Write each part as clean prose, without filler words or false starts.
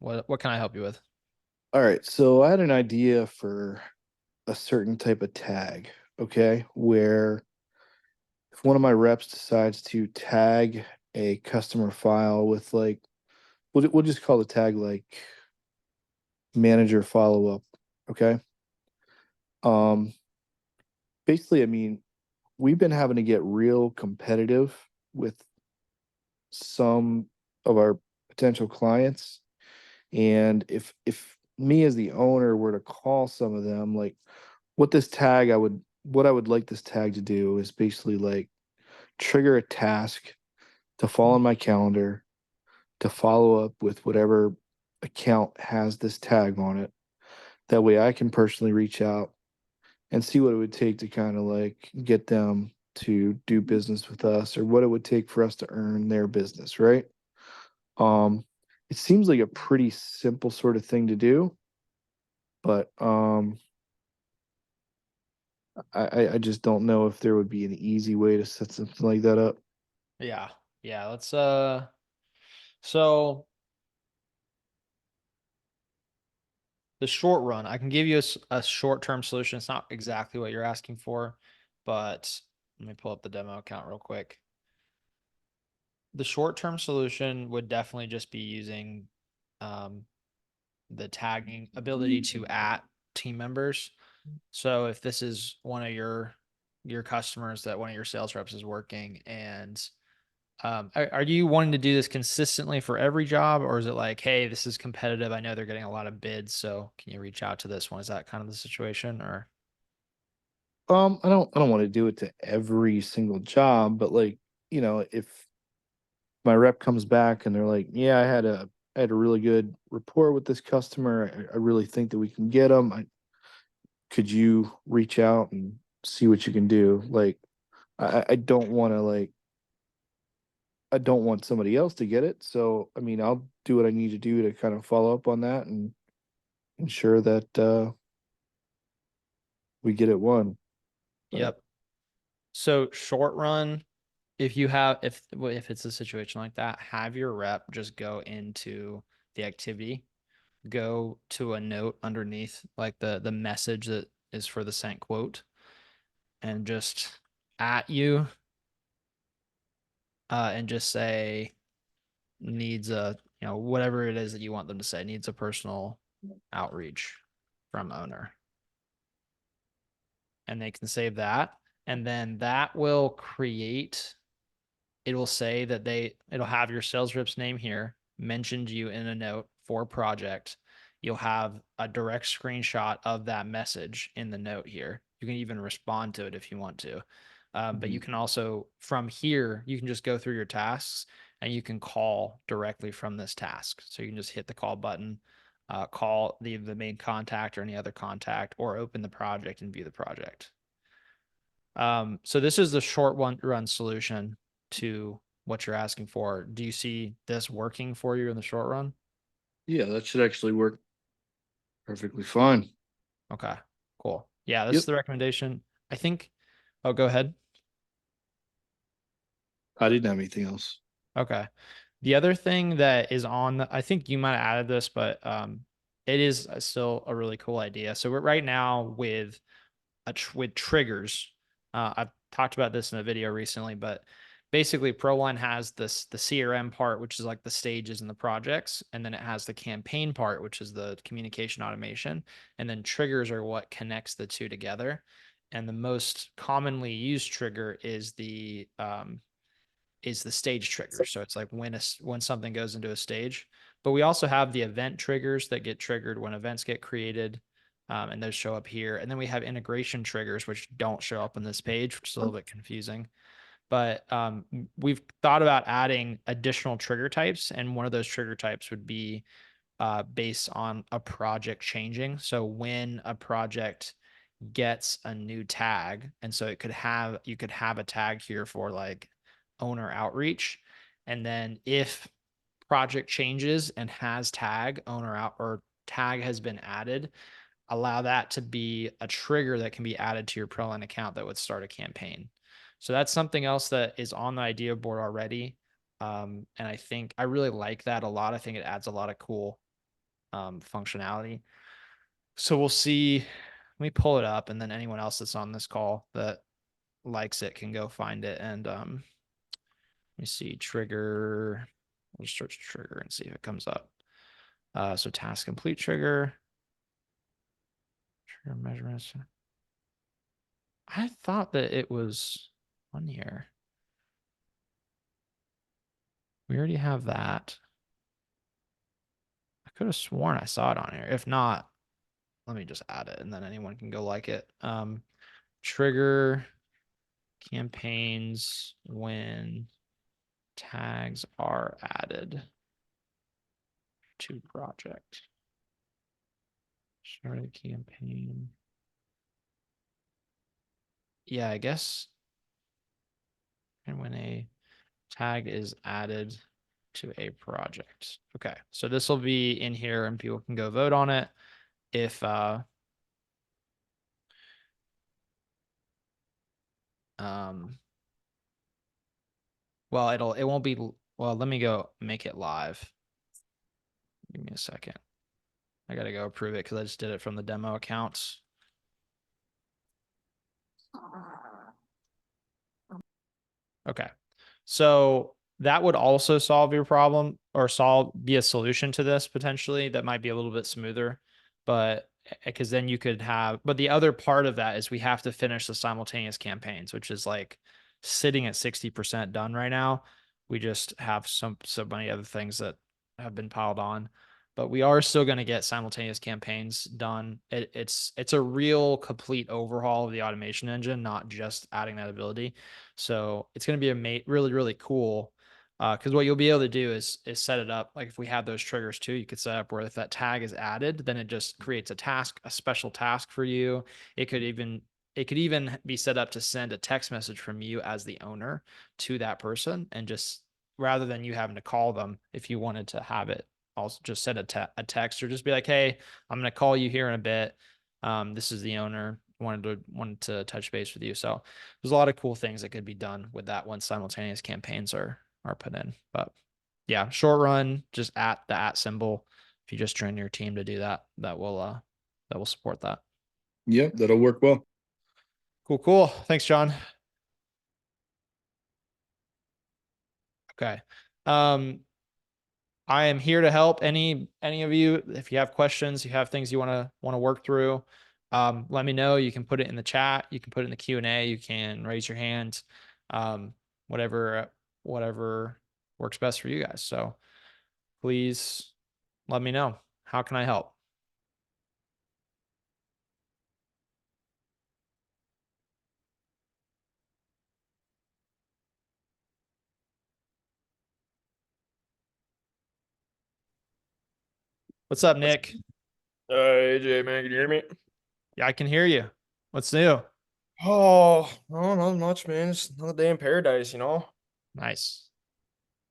ahead. What can I help you with? All right, so I had an idea for a certain type of tag, okay? Where if one of my reps decides to tag a customer file with like we'll just call the tag like manager follow up, okay? Um Basically, I mean, we've been having to get real competitive with some of our potential clients. And if me as the owner were to call some of them, like what I would like this tag to do is basically like trigger a task to fall on my calendar to follow up with whatever account has this tag on it. That way I can personally reach out and see what it would take to kind of like get them to do business with us or what it would take for us to earn their business, right? Um, it seems like a pretty simple sort of thing to do, but I just don't know if there would be an easy way to set something like that up. Yeah. Yeah, so the short run, I can give you a short-term solution. It's not exactly what you're asking for, but let me pull up the demo account real quick. The short-term solution would definitely just be using um, the tagging ability to at team members. So if this is one of your customers that one of your sales reps is working and are you wanting to do this consistently for every job, or is it like, hey, this is competitive. I know they're getting a lot of bids, so can you reach out to this one? Is that kind of the situation, or? I don't want to do it to every single job, but like, if my rep comes back and they're like, "Yeah, I had a really good rapport with this customer. I really think that we can get them. Could you reach out and see what you can do?" Like, I don't want to like I don't want somebody else to get it. So, I mean, I'll do what I need to do to kind of follow up on that and ensure that we get it won. But Yep. So short run, if you have if it's a situation like that, have your rep just go into the activity, go to a note underneath like the message that is for the sent quote, and just at you, and just say needs a, whatever it is that you want them to say, needs a personal outreach from owner. And they can save that. And then that will create, it will say that it'll have your sales rep's name here, mentioned you in a note for project. You'll have a direct screenshot of that message in the note here. You can even respond to it if you want to. But you mhm. can also, from here, you can just go through your tasks and you can call directly from this task. So you can just hit the call button, call the main contact or any other contact, or open the project and view the project. So this is the short one run solution to what you're asking for. Do you see this working for you in the short run? Yeah, that should actually work perfectly fine. Okay, cool. Yeah, this is Yep. the recommendation. I think, oh, go ahead. I didn't have anything else. Okay. The other thing that is I think you might have added this, but it is still a really cool idea. So we're right now with with triggers. I've talked about this in a video recently, but basically ProLine has the CRM part, which is like the stages and the projects, and then it has the campaign part, which is the communication automation, and then triggers are what connects the two together. And the most commonly used trigger is the stage trigger. So it's like when something goes into a stage. But we also have the event triggers that get triggered when events get created, and those show up here. And then we have integration triggers, which don't show up on this page, which is a little bit confusing. But we've thought about adding additional trigger types, and one of those trigger types would be based on a project changing. So when a project gets a new tag, and so you could have a tag here for like owner outreach, and then if project changes and has tag owner out or tag has been added, allow that to be a trigger that can be added to your ProLine account that would start a campaign. So that's something else that is on the idea board already. And I think I really like that a lot. I think it adds a lot of cool functionality. So we'll see. Let me pull it up, and then anyone else that's on this call that likes it can go find it. And let me see, trigger. We'll just search trigger and see if it comes up. So task complete trigger measurements. I thought that it was on here. We already have that. I could have sworn I saw it on here. If not, let me just add it and then anyone can go like it. Trigger campaigns when tags are added to project. Start a campaign. Yeah, I guess. And when a tag is added to a project. Okay, so this will be in here and people can go vote on it. If well, it won't be, well, let me go make it live. Give me a second. I gotta go approve it because I just did it from the demo accounts. Okay. So that would also solve your problem or be a solution to this potentially that might be a little bit smoother. But because then you could have, but the other part of that is we have to finish the simultaneous campaigns, which is like sitting at 60% done right now. We just have so many other things that have been piled on. But we are still going to get simultaneous campaigns done. It's a real complete overhaul of the automation engine, not just adding that ability. So it's going to be really, really cool. Because what you'll be able to do is set it up. Like if we have those triggers too, you could set up where if that tag is added, then it just creates a task, a special task for you. It could even be set up to send a text message from you as the owner to that person, and just rather than you having to call them, if you wanted to have it, also just send a text or just be like, hey, I'm going to call you here in a bit. This is the owner. Wanted to touch base with you. So there's a lot of cool things that could be done with that once simultaneous campaigns are put in. But yeah, short run, just at the @ symbol. If you just train your team to do that, that will support that. Yep, that'll work well. Cool. Thanks, John. Okay. I am here to help any of you. If you have questions, you have things you want to work through, let me know. You can put it in the chat. You can put it in the Q&A. You can raise your hand. Whatever works best for you guys. So please let me know. How can I help? What's up, Nick? AJ, man, can you hear me? Yeah, I can hear you. What's new? Oh, no, not much, man. Just another day in paradise, you know? Nice.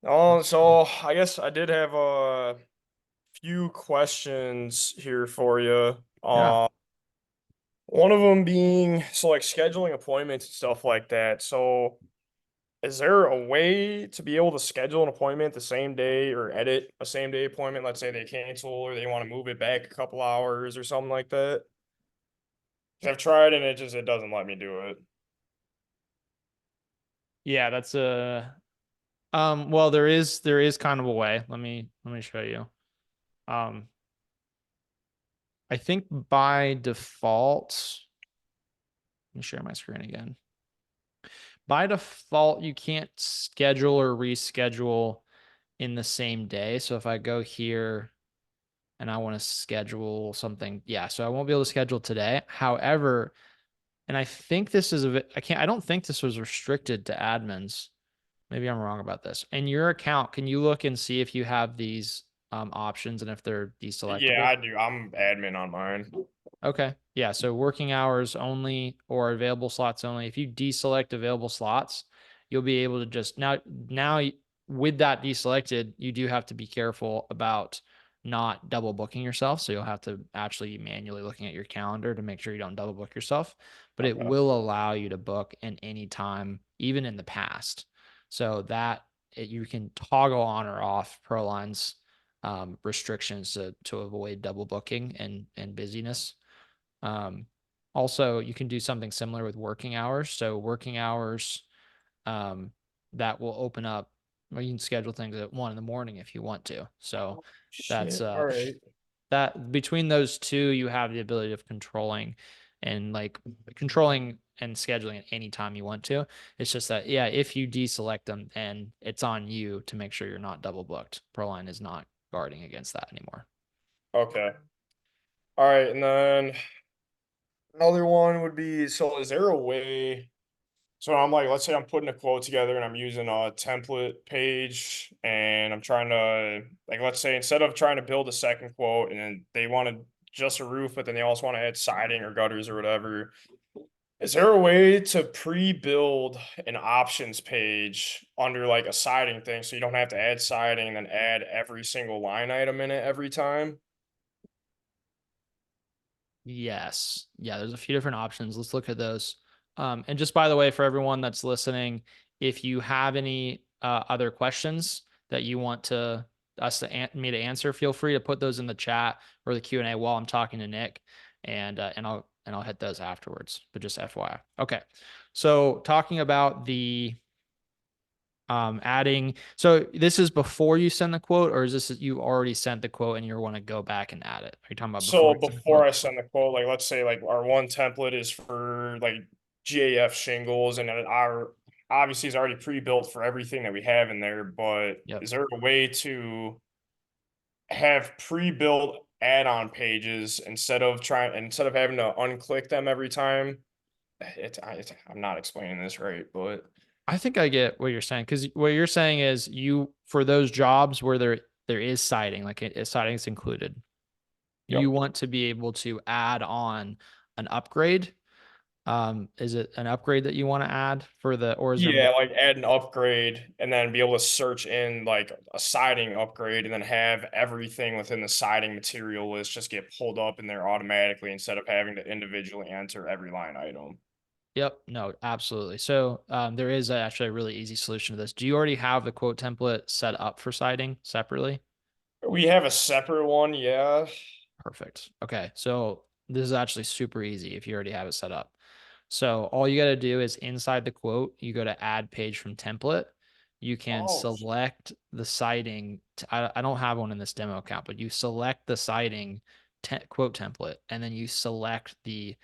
So I guess I did have a few questions here for you. Yeah. One of them being, so like scheduling appointments and stuff like that. So is there a way to be able to schedule an appointment the same day or edit a same day appointment? Let's say they cancel or they want to move it back a couple hours or something like that. 'Cause I've tried and it doesn't let me do it. Yeah, that's a well, there is kind of a way. Let me show you. Um I think by default, let me share my screen again. By default, you can't schedule or reschedule in the same day. So if I go here and I want to schedule something, yeah, so I won't be able to schedule today. However, and I think this is I don't think this was restricted to admins. Maybe I'm wrong about this. In your account, can you look and see if you have these options and if they're Yeah, deselectable? I do. I'm admin on mine. Okay. Yeah. So working hours only or available slots only. If you deselect available slots, you'll be able to just now with that deselected, you do have to be careful about not double booking yourself. So you'll have to actually manually looking at your calendar to make sure you don't double book yourself, but it Okay. will allow you to book in any time, even in the past. So you can toggle on or off ProLine's restrictions to avoid double booking and busyness. Um, Also, you can do something similar with working hours. So working hours, um, that will open up, well, you can schedule things at 1 in the morning if you want to. So that's Shit. All right. that between those two, you have the ability of controlling and like controlling and scheduling at any time you want to. It's just that, yeah, if you deselect them, then it's on you to make sure you're not double booked. ProLine is not guarding against that anymore. Okay. All right. And then another one would be, so is there a way? So I'm like, let's say I'm putting a quote together and I'm using a template page and I'm trying to, like, let's say instead of trying to build a second quote and then they wanted just a roof, but then they also want to add siding or gutters or whatever. Is there a way to pre-build an options page under like a siding thing so you don't have to add siding and then add every single line item in it every time? Yes. Yeah, there's a few different options. Let's look at those. And just by the way, for everyone that's listening, if you have any other questions that you want me to answer, feel free to put those in the chat or the Q&A while I'm talking to Nick, and I'll hit those afterwards. But just FYI. Okay. So talking about the adding, so this is before you send the quote, or is this you already sent the quote and you want to go back and add it? Are you talking about before So you send the before quote? I send the quote, like let's say like our one template is for like GAF shingles and then our obviously is already pre-built for everything that we have in there, but Yep. is there a way to have pre-built add-on pages instead of having to unclick them every time? I'm not explaining this right, but I think I get what you're saying, because what you're saying is you, for those jobs where there is siding, like siding is included, yep. you want to be able to add on an upgrade. Is it an upgrade that you want to add for the, or is there Yeah, more? like add an upgrade and then be able to search in like a siding upgrade and then have everything within the siding material list just get pulled up in there automatically instead of having to individually enter every line item. Yep. No, absolutely. So there is actually a really easy solution to this. Do you already have the quote template set up for siding separately? We have a separate one, yeah. Perfect. Okay. So this is actually super easy if you already have it set up. So all you got to do is inside the quote, you go to add page from template. You can Oh, select the siding. I don't have one in this demo account, but you select the siding quote template and then you select the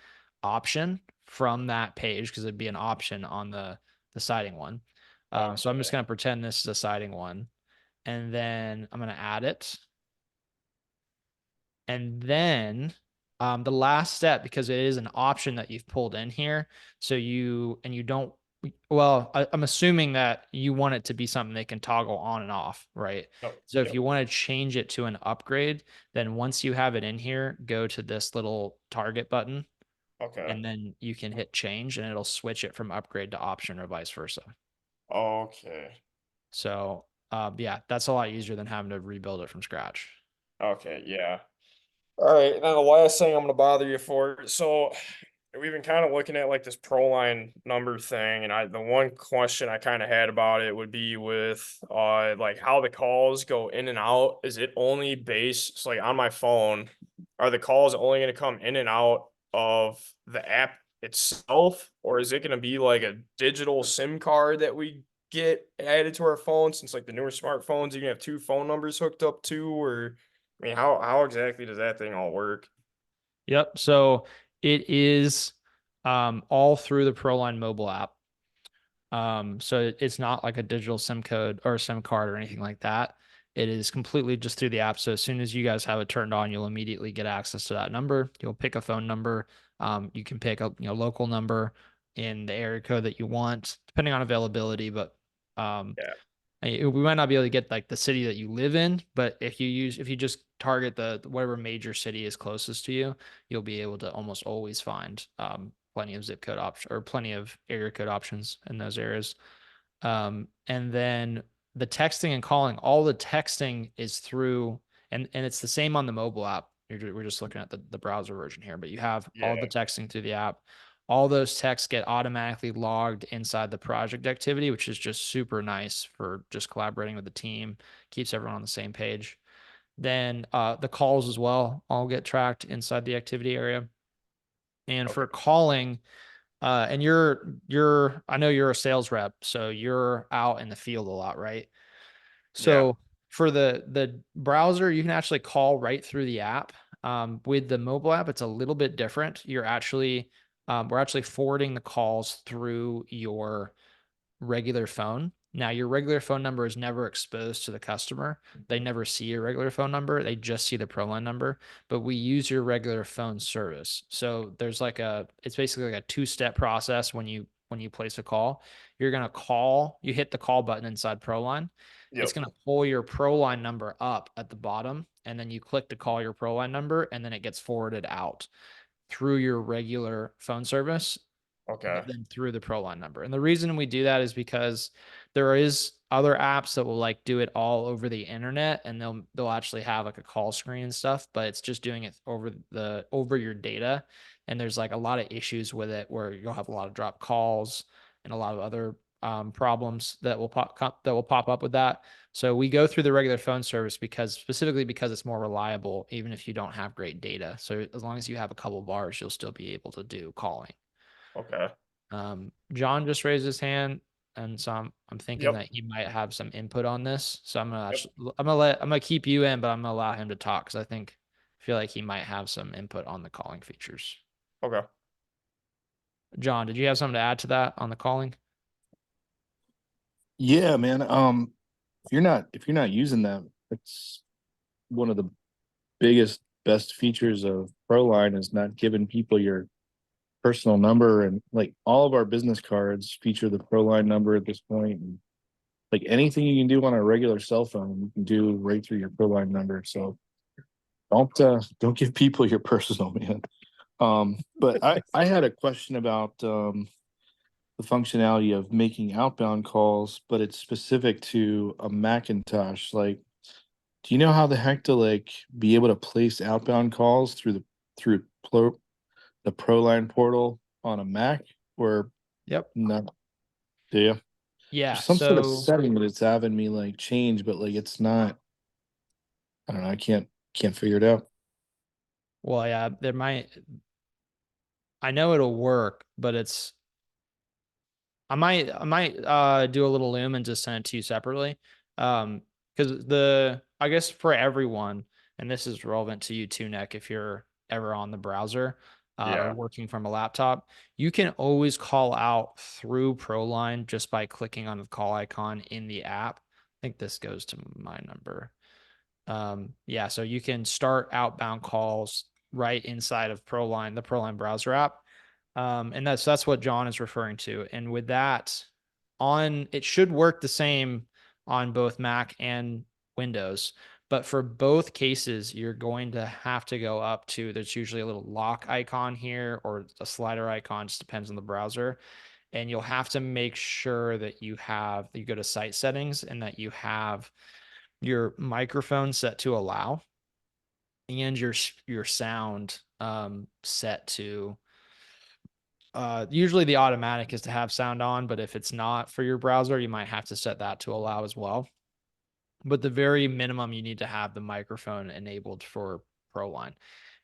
option from that page because it'd be an option on the siding one. So I'm just okay. going to pretend this is a siding one and then I'm going to add it. And then the last step, because it is an option that you've pulled in here. So you don't, well, I'm assuming that you want it to be something they can toggle on and off, right? Yep, So if yep. you want to change it to an upgrade, then once you have it in here, go to this little target button Okay. and then you can hit change and it'll switch it from upgrade to option or vice versa. Okay. So yeah, that's a lot easier than having to rebuild it from scratch. Okay, yeah. All right, now the last thing I'm gonna bother you for. So we've been kind of looking at like this ProLine number thing, and the one question I kind of had about it would be with like how the calls go in and out. Is it only based, so like on my phone, are the calls only gonna come in and out of the app itself, or is it gonna be like a digital SIM card that we get added to our phone since like the newer smartphones you can have two phone numbers hooked up to, or I mean, how exactly does that thing all work? Yep. So it is all through the ProLine mobile app. So it's not like a digital SIM code or SIM card or anything like that. It is completely just through the app. So as soon as you guys have it turned on, you'll immediately get access to that number. You'll pick a phone number. You can pick a local number in the area code that you want, depending on availability. But um, Yeah. we might not be able to get like the city that you live in, but if you just target the whatever major city is closest to you, you'll be able to almost always find plenty of zip code options or plenty of area code options in those areas. And then the texting and calling, all the texting is through, and it's the same on the mobile app. We're just looking at the browser version here, but you have all the Yeah. texting through the app. All those texts get automatically logged inside the project activity, which is just super nice for just collaborating with the team, keeps everyone on the same page. Then the calls as well all get tracked inside the activity area. And Okay. for calling, and I know you're a sales rep, so you're out in the field a lot, right? Yeah. So for the browser, you can actually call right through the app. With the mobile app, it's a little bit different. We're actually forwarding the calls through your regular phone. Now, your regular phone number is never exposed to the customer. They never see your regular phone number. They just see the ProLine number, but we use your regular phone service. So it's basically like a two-step process when you place a call. You're going to call, you hit the call button inside ProLine. It's Yep. going to pull your ProLine number up at the bottom, and then you click to call your ProLine number, and then it gets forwarded out through your regular phone service, Okay. but then through the ProLine number. And the reason we do that is because there is other apps that will like do it all over the internet, and they'll actually have like a call screen and stuff, but it's just doing it over your data. And there's like a lot of issues with it where you'll have a lot of drop calls and a lot of other problems that will pop up with that. So we go through the regular phone service specifically because it's more reliable, even if you don't have great data. So as long as you have a couple bars, you'll still be able to do calling. Okay. John just raised his hand, and so I'm thinking Yep. that he might have some input on this. So Yep. I'm gonna keep you in, but I'm gonna allow him to talk because I feel like he might have some input on the calling features. Okay. John, did you have something to add to that on the calling? Yeah, man. If you're not using them, it's one of the biggest best features of ProLine is not giving people your personal number, and like all of our business cards feature the ProLine number at this point. And like anything you can do on a regular cell phone, you can do right through your ProLine number. So don't give people your personal, man. But I had a question about the functionality of making outbound calls, but it's specific to a Macintosh. Like, do you know how the heck to like be able to place outbound calls through the ProLine portal on a Mac, or Yep. not? Do you? Yeah. There's some sort of So, setting that it's having me like change, but like it's not. I don't know. I can't figure it out. well, yeah, I know it'll work, but I might do a little loom and just send it to you separately. Because I guess for everyone, and this is relevant to you too, Nick, if you're ever on the browser or Yeah. working from a laptop, you can always call out through ProLine just by clicking on the call icon in the app. I think this goes to my number. Yeah, so you can start outbound calls right inside of ProLine, the ProLine browser app. And that's what John is referring to. And with that it should work the same on both Mac and Windows. But for both cases, you're going to have to go up to, there's usually a little lock icon here or a slider icon, just depends on the browser. And you'll have to make sure that you go to site settings and that you have your microphone set to allow and your sound set to usually the automatic is to have sound on, but if it's not for your browser, you might have to set that to allow as well. But the very minimum, you need to have the microphone enabled for ProLine.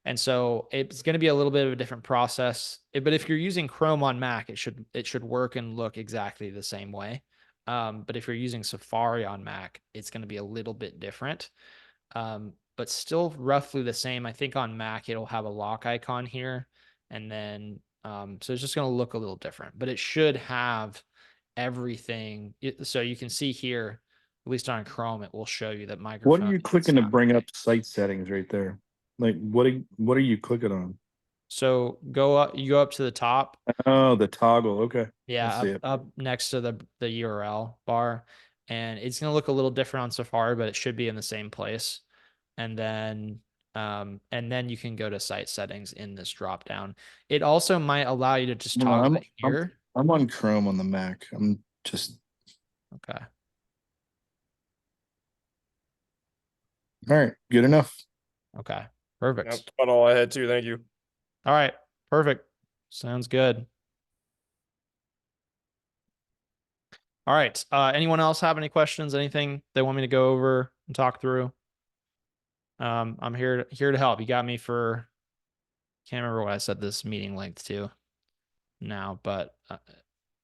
And so it's going to be a little bit of a different process. But if you're using Chrome on Mac, it should work and look exactly the same way. But if you're using Safari on Mac, it's going to be a little bit different, but still roughly the same. I think on Mac, it'll have a lock icon here. And then, so it's just going to look a little different, but it should have everything. So you can see here, at least on Chrome, it will show you that What are microphone you and clicking to sound. bring up site settings right there? Like what are you clicking on? So you go up to the top. Oh, the toggle. Okay. I Yeah, see it. up next to the URL bar. And it's going to look a little different on Safari, but it should be in the same place. And then you can go to site settings in this drop down. It also might allow you to just No, toggle I'm it I'm here. I'm on Chrome on the Mac. I'm just Okay. all right, good enough. Okay. Yep. Perfect. That's about all I had too. Thank you. All right. Perfect. Sounds good. All right. Anyone else have any questions? Anything they want me to go over and talk through? I'm here to help. You got me for, can't remember what I said this meeting length to now, but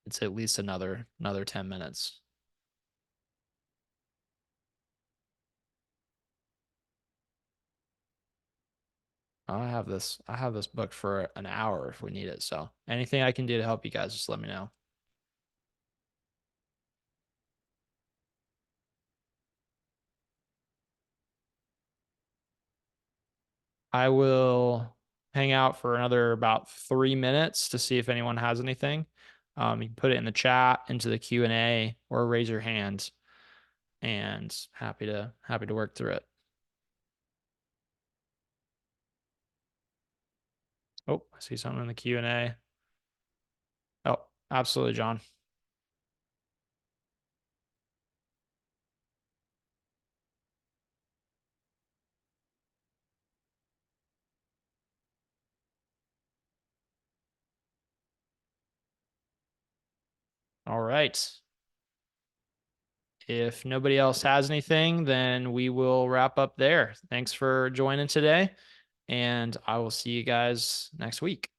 it's at least another 10 minutes. I have this booked for an hour if we need it. So anything I can do to help you guys, just let me know. I will hang out for another about 3 minutes to see if anyone has anything. You can put it in the chat, into the Q&A, or raise your hand, and happy to work through it. Oh, I see something in the Q&A. Oh, absolutely, John. All right. If nobody else has anything, then we will wrap up there. Thanks for joining today, and I will see you guys next week.